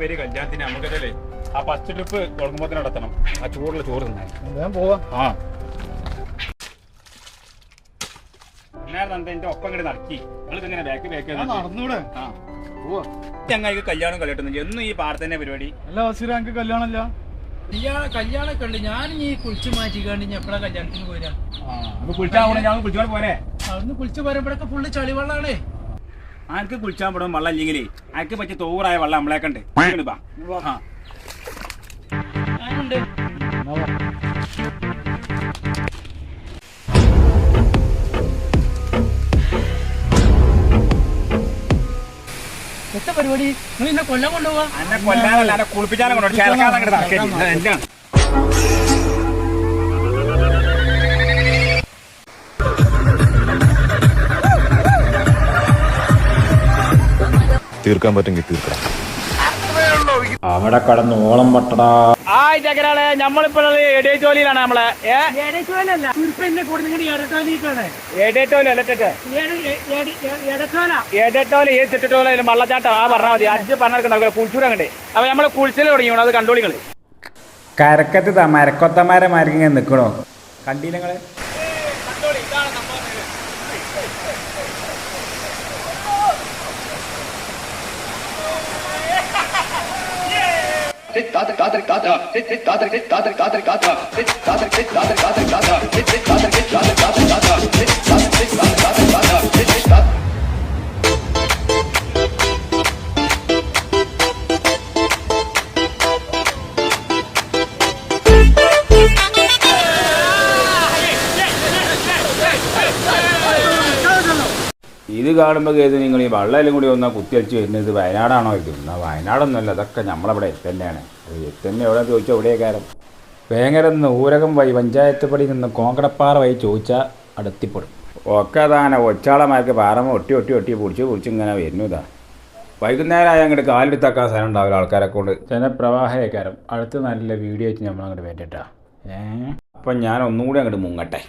വരെ കല്യാണത്തിന് നമുക്കല്ലേ ആ ഫസ്റ്റ് ട്രിപ്പ് തുടങ്ങുമ്പോൾ നടത്തണം. ആ ചൂടുള്ള ചോറ് തിന്നാൻ പോവാ. ആ എന്റെ ഒപ്പം ഇങ്ങോട്ട് നടക്കി നിങ്ങളിങ്ങനെ ബാക്ക് നടന്നൂടെ? ആ പോവാ. ഞങ്ങൾക്ക് കല്യാണം കളിയിട്ടുന്നു എന്നും ഈ പാടത്തന്നെ പരിപാടി. അല്ല വസീറ, എനിക്ക് കല്യാണമല്ല. കല്യാണൊക്കെ ഉണ്ട്. ഞാൻ ഈ കുളിച്ച് മാറ്റിക്കാണ്ട് എപ്പോഴാ കല്യാണത്തിന് പോരാ? ഞങ്ങൾ കുളിച്ചാൽ പോരെ? അവിടുന്ന് കുളിച്ച് പോരുമ്പോഴൊക്കെ ഫുള്ള് ചളിവെള്ളാണേ. ആർക്ക് കുളിച്ചാൽ പെടും വെള്ളം ഇല്ലെങ്കിലേ ആർക്ക് പറ്റിയ തോറായ വെള്ളം നമ്മളെക്കണ്ട്. ഞാനുണ്ട്. എത്ര പരിപാടി? നിങ്ങൾ എന്നെ കൊല്ലം കൊണ്ടുപോവാ? എന്നെ കൊല്ലാനല്ല, എന്നെ കുളിപ്പിച്ചാലും കൊണ്ടു. തീർക്കാൻ പറ്റുമെങ്കിൽ തീർക്കാം. അവിടെ കടന്ന് ഓളം പട്ടടാ. നമ്മളിപ്പോ എടേറ്റോലിയിലാണ്. നമ്മളെ വെള്ളച്ചാട്ടം ആ പറഞ്ഞാൽ മതി. അഞ്ച് പറഞ്ഞ കുളിച്ചൂർ അങ്ങോട്ട്. അപ്പൊ നമ്മള് കുളിച്ചിൽ തുടങ്ങിയോ? അത് കണ്ടോളികള്. കരക്കത്ത് മരക്കൊത്തമാരെ മാരിങ്ങനെ നിക്കണോ? കണ്ടീല നിങ്ങള്? ഇത് കാണുമ്പോൾ കേത് നിങ്ങൾ ഈ വള്ളയിലും കൂടി ഒന്നാ കുത്തിയടിച്ച് വരുന്നത് വയനാടാണോ? ഇത് എന്നാൽ വയനാടൊന്നുമല്ല, അതൊക്കെ നമ്മളവിടെ തന്നെയാണ്. തന്നെ എവിടെ ചോദിച്ചാൽ എവിടെ കാരം വേങ്ങര നിന്ന് ഊരകം വഴി പഞ്ചായത്ത് പടി നിന്ന് കോങ്കടപ്പാറ വഴി ചോദിച്ചാൽ അടുത്തിപ്പെടും. ഒക്കെ അതാണ് ഒച്ചാളമാർക്ക് പാറമ ഒട്ടി പൊടിച്ച് ഇങ്ങനെ വരുന്നു. ഇതാ വൈകുന്നേരം ആയാൽ അങ്ങോട്ട് കാലെടുത്താക്കാൻ സ്ഥലം ഉണ്ടാവില്ല ആൾക്കാരെ കൊണ്ട്. ജനപ്രവാഹയക്കാരം അടുത്ത് നല്ല വീഡിയോ വെച്ച് നമ്മളങ്ങോട്ട് വേണ്ടിയിട്ടാ. അപ്പം ഞാൻ ഒന്നും കൂടി അങ്ങോട്ട് മുങ്ങട്ടെ.